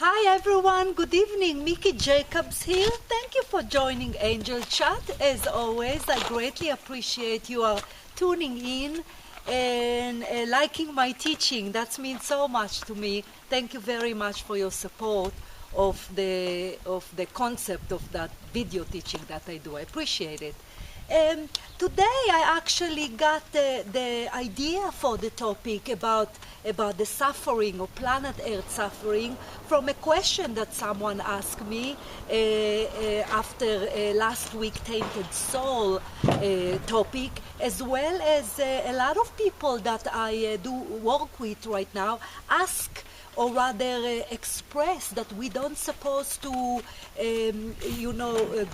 Hi everyone, good evening. Miki Jacobs here. Thank you for joining Angel Chat. As always, I greatly appreciate you are tuning in and liking my teaching. That means so much to me. Thank you very much for your support of the concept of that video teaching that I do. I appreciate it. Today I actually got the idea for the topic about the suffering or planet Earth suffering from a question that someone asked me after last week Tainted Soul topic, as well as a lot of people that I do work with right now ask or rather express that we don't supposed to,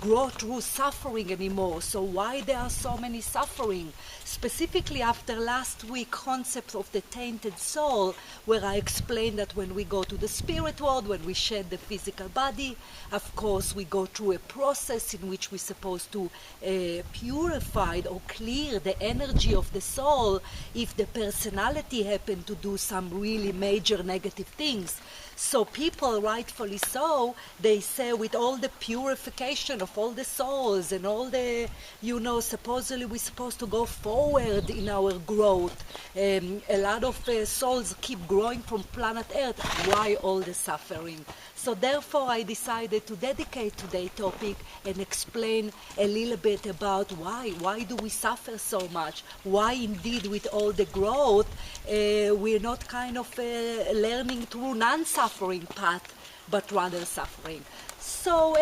grow through suffering anymore. So why there are so many suffering? Specifically after last week concept of the tainted soul, where I explained that when we go to the spirit world, when we shed the physical body, of course we go through a process in which we're supposed to purify or clear the energy of the soul if the personality happened to do some really major negative things. So people, rightfully so, they say with all the purification of all the souls and all the, supposedly we're supposed to go forward in our growth. A lot of souls keep growing from planet Earth. Why all the suffering? So therefore I decided to dedicate today's topic and explain a little bit about why do we suffer so much? Why indeed with all the growth we're not kind of learning through non-suffering path, but rather suffering. So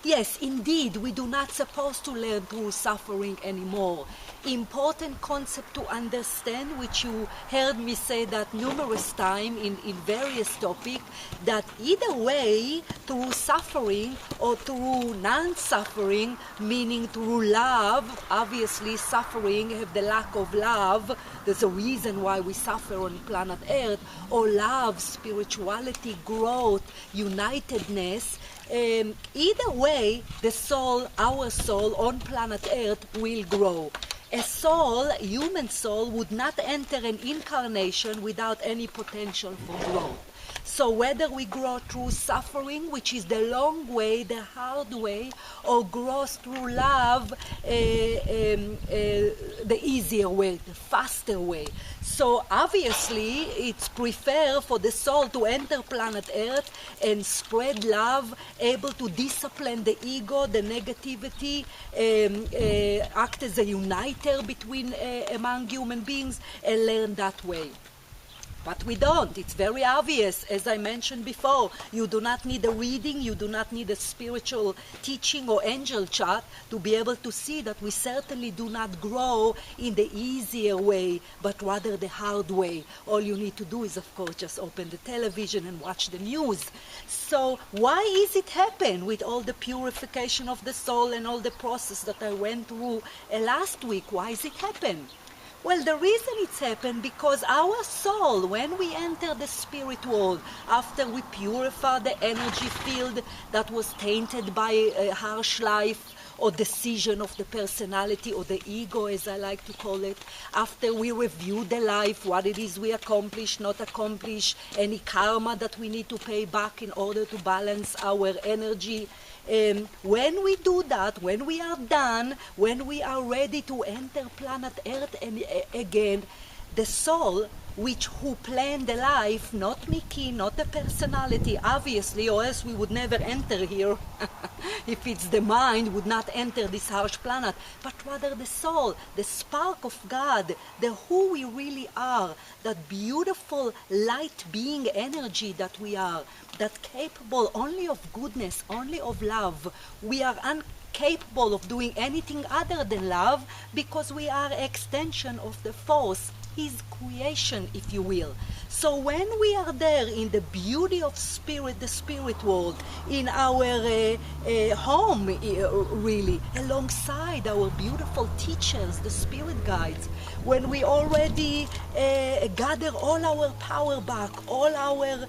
yes, indeed, we do not supposed to learn through suffering anymore. Important concept to understand, which you heard me say that numerous times in various topics, that either way, through suffering or through non-suffering, meaning through love, obviously suffering have the lack of love, there's a reason why we suffer on planet Earth, or love, spirituality, growth, unitedness. Either way, the soul, our soul on planet Earth will grow. A soul, a human soul, would not enter an incarnation without any potential for growth. So whether we grow through suffering, which is the long way, the hard way, or grows through love, the easier way, the faster way. So obviously it's preferred for the soul to enter planet Earth and spread love, able to discipline the ego, the negativity, act as a uniter between among human beings and learn that way. But we don't. It's very obvious. As I mentioned before, you do not need a reading, you do not need a spiritual teaching or angel chat to be able to see that we certainly do not grow in the easier way, but rather the hard way. All you need to do is, of course, just open the television and watch the news. So why is it happen with all the purification of the soul and all the process that I went through last week? Why is it happen? Well, the reason it's happened because our soul, when we enter the spirit world, after we purify the energy field that was tainted by a harsh life or decision of the personality or the ego, as I like to call it, after we review the life, what it is we accomplish, not accomplish, any karma that we need to pay back in order to balance our energy. When we do that, when we are done, when we are ready to enter planet Earth and again, the soul, who planned the life, not Miki, not the personality, obviously, or else we would never enter here. If it's the mind, would not enter this harsh planet, but rather the soul, the spark of God, the who we really are, that beautiful light being energy that we are, that capable only of goodness, only of love. We are incapable of doing anything other than love because we are extension of the force, His creation, if you will. So when we are there in the beauty of spirit, the spirit world, in our home, really, alongside our beautiful teachers, the spirit guides, when we already gather all our power back, all our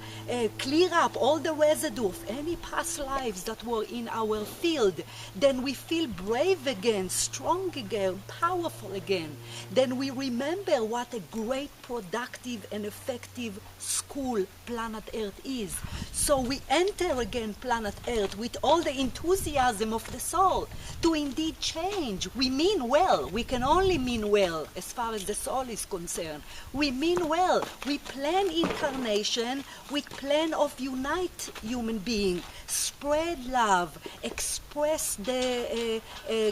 clear up all the residue of any past lives that were in our field, then we feel brave again, strong again, powerful again. Then we remember what what a great, productive, and effective school planet Earth is. So we enter again planet Earth with all the enthusiasm of the soul to indeed change. We mean well. We can only mean well as far as the soul is concerned. We mean well. We plan incarnation with plan of unite human being, spread love, express the,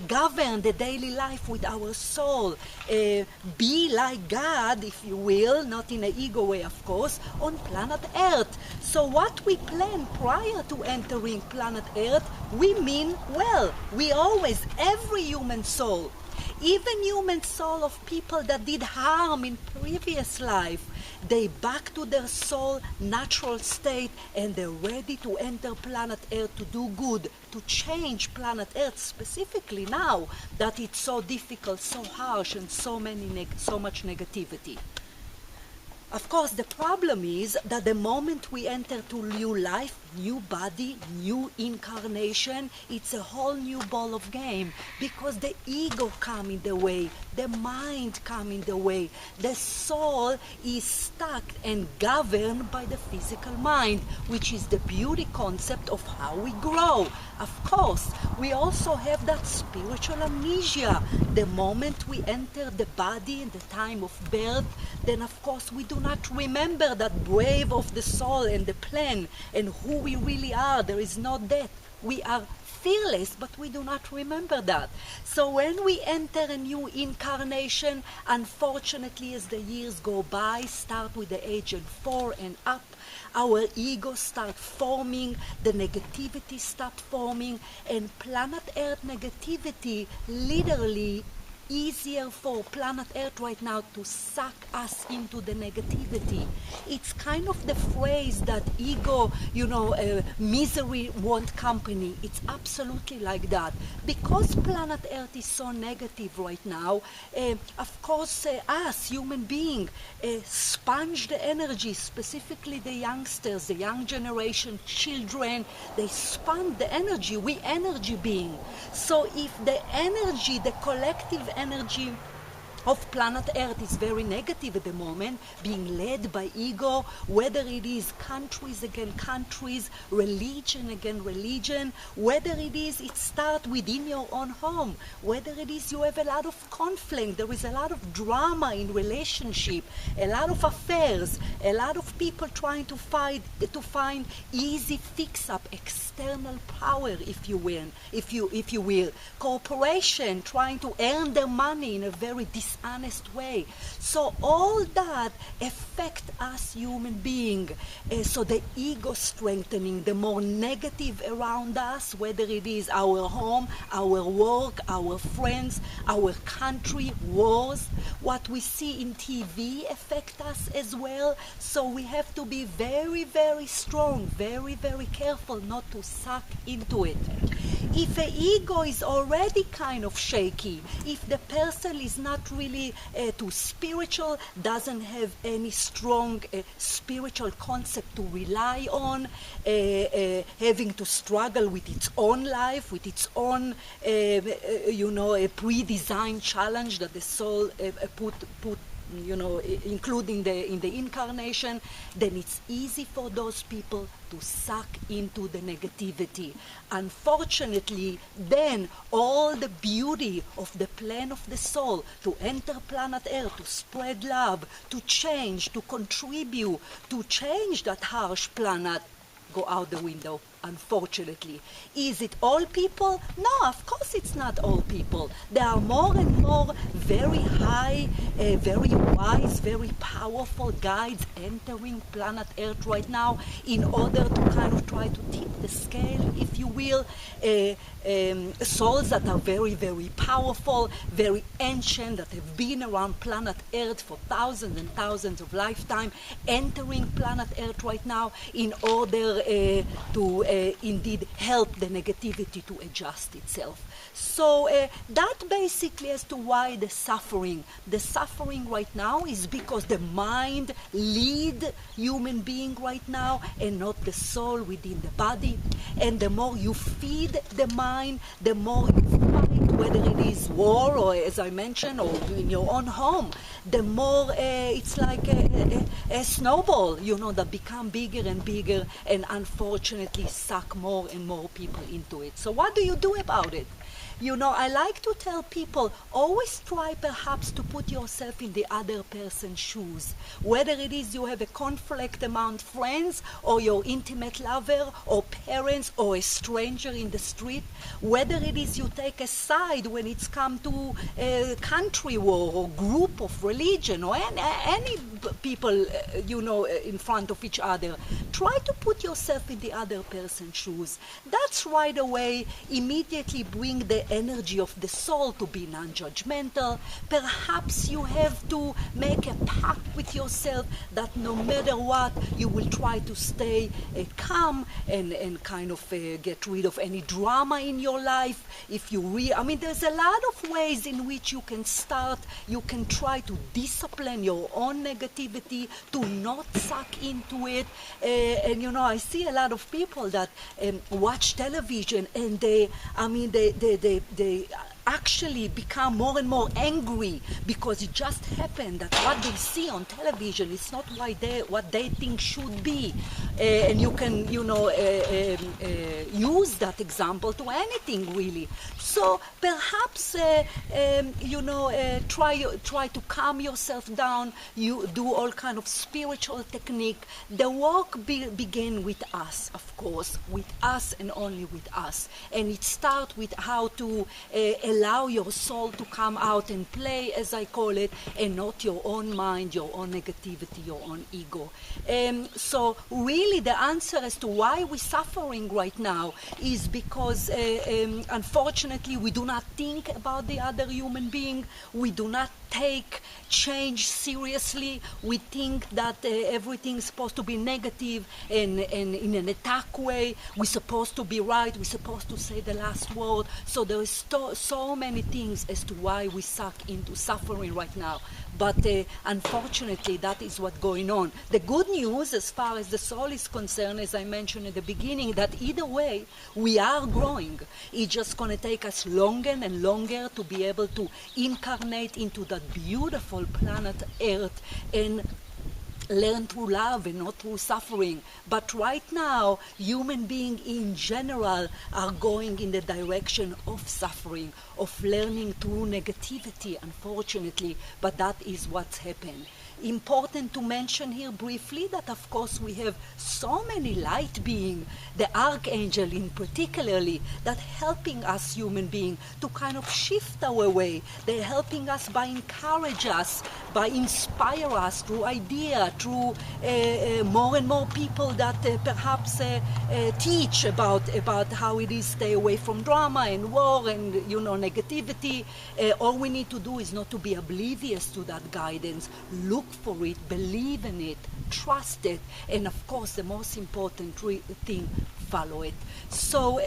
govern the daily life with our soul, be like God, if you will, not in an ego way, of course, on planet Earth. So what we plan prior to entering planet Earth, we mean well. We always, every human soul, even human soul of people that did harm in previous life, they back to their soul natural state and they're ready to enter planet Earth to do good, to change planet Earth, specifically now that it's so difficult, so harsh, and so much negativity. Of course, the problem is that the moment we enter to new life, new body, new incarnation, it's a whole new ball of game, because the ego come in the way, the mind come in the way, the soul is stuck and governed by the physical mind, which is the beauty concept of how we grow. Of course, we also have that spiritual amnesia. The moment we enter the body in the time of birth, then of course we do not remember that brave of the soul and the plan and who we really are. There is no death. We are fearless, but we do not remember that. So when we enter a new incarnation, unfortunately, as the years go by, start with the age of 4 and up, our ego start forming, the negativity start forming, and planet Earth negativity literally easier for planet Earth right now to suck us into the negativity. It's kind of the phrase that ego, misery want company. It's absolutely like that. Because planet Earth is so negative right now, of course, us, human beings, sponge the energy, specifically the youngsters, the young generation, children, they sponge the energy. We energy being. So if the energy, the collective energy of planet Earth is very negative at the moment, being led by ego, whether it is countries against countries, religion against religion, whether it starts within your own home, whether it is you have a lot of conflict, there is a lot of drama in relationship, a lot of affairs, a lot of people trying to find easy fix-up, external power, if you will, corporation trying to earn their money in a very dishonest way. So all that affect us human being. So the ego strengthening, the more negative around us, whether it is our home, our work, our friends, our country, wars, what we see in TV affect us as well. So we have to be very, very strong, very, very careful not to suck into it. If the ego is already kind of shaky, if the person is not really too spiritual, doesn't have any strong spiritual concept to rely on, having to struggle with its own life, with its own, a pre-designed challenge that the soul put including in the incarnation, then it's easy for those people to suck into the negativity. Unfortunately, then all the beauty of the plan of the soul to enter planet Earth, to spread love, to change, to contribute, to change that harsh planet, go out the window, unfortunately. Is it all people? No, of course it's not all people. There are more and more very high, very wise, very powerful guides entering planet Earth right now in order to kind of try to tip the scale, if you will. Souls that are very, very powerful, very ancient, that have been around planet Earth for thousands and thousands of lifetimes, entering planet Earth right now in order to indeed help the negativity to adjust itself. So that basically as to why the suffering right now is because the mind lead human being right now and not the soul within the body. And the more you feed the mind, the more you fight, whether it is war or, as I mentioned, or in your own home, the more it's like a snowball, that become bigger and bigger and unfortunately suck more and more people into it. So what do you do about it? I like to tell people, always try perhaps to put yourself in the other person's shoes. Whether it is you have a conflict among friends or your intimate lover or parents or a stranger in the street, whether it is you take a side when it's come to a country war or group of religion or any people, in front of each other, try to put yourself in the other person's shoes. That's right away immediately bring the energy of the soul to be non-judgmental. Perhaps you have to make a pact with yourself that no matter what, you will try to stay calm and kind of get rid of any drama in your life. If you there's a lot of ways in which you can start. You can try to discipline your own negativity, to not suck into it. I see a lot of people that watch television and they actually become more and more angry because it just happened that what they see on television is not what they think should be. And you can, use that example to anything really. So perhaps, try to calm yourself down. You do all kind of spiritual technique. The work begin with us, of course, with us and only with us. And it starts with how to allow your soul to come out and play, as I call it, and not your own mind, your own negativity, your own ego. So really the answer as to why we're suffering right now is because unfortunately we do not think about the other human being. We do not take change seriously. We think that everything is supposed to be negative and in an attack way. We're supposed to be right. We're supposed to say the last word. So there is so many things as to why we suck into suffering right now. But unfortunately, that is what's going on. The good news, as far as the soul is concerned, as I mentioned at the beginning, that either way, we are growing. It's just going to take us longer and longer to be able to incarnate into that beautiful planet Earth and learn through love and not through suffering. But right now, human beings in general are going in the direction of suffering, of learning through negativity, unfortunately, but that is what's happened. Important to mention here briefly that of course we have so many light beings, the archangel in particularly, that helping us human beings to kind of shift our way. They're helping us by encourage us, by inspire us through idea, through more and more people that perhaps teach about how it is stay away from drama and war and negativity. All we need to do is not to be oblivious to that guidance. Look for it, believe in it, trust it, and of course the most important thing, follow it. So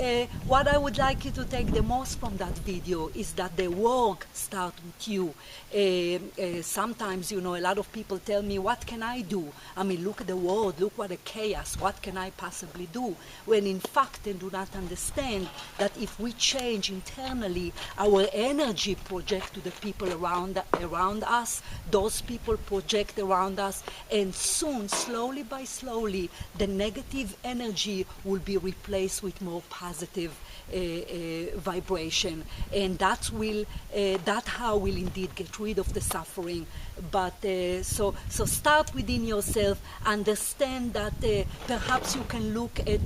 what I would like you to take the most from that video is that the work starts with you. Sometimes, a lot of people tell me, what can I do? Look at the world, look what a chaos, what can I possibly do? When in fact they do not understand that if we change internally, our energy projects to the people around us, those people project around us, and soon, slowly by slowly, the negative energy will be replaced with more positive vibration, and that how we'll indeed get rid of the suffering. But so start within yourself, understand that perhaps you can look at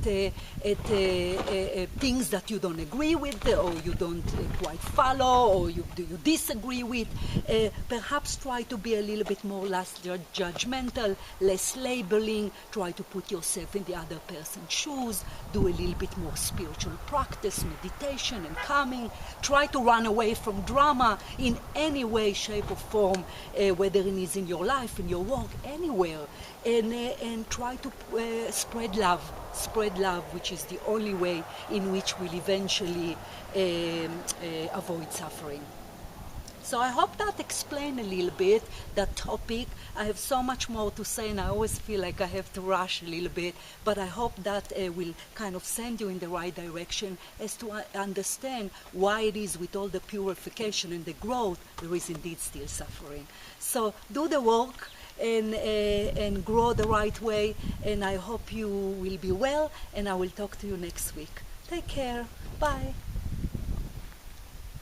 things that you don't agree with or you don't quite follow or you disagree with. Perhaps try to be a little bit more less judgmental, less labeling, try to put yourself in the other person's shoes, do a little bit more spiritual practice, meditation and calming. Try to run away from drama in any way, shape or form, whether it is in your life, in your work, anywhere. And try to spread love, which is the only way in which we'll eventually avoid suffering. So I hope that explained a little bit that topic. I have so much more to say, and I always feel like I have to rush a little bit, but I hope that will kind of send you in the right direction as to understand why it is with all the purification and the growth, there is indeed still suffering. So do the work and grow the right way, and I hope you will be well, and I will talk to you next week. Take care. Bye.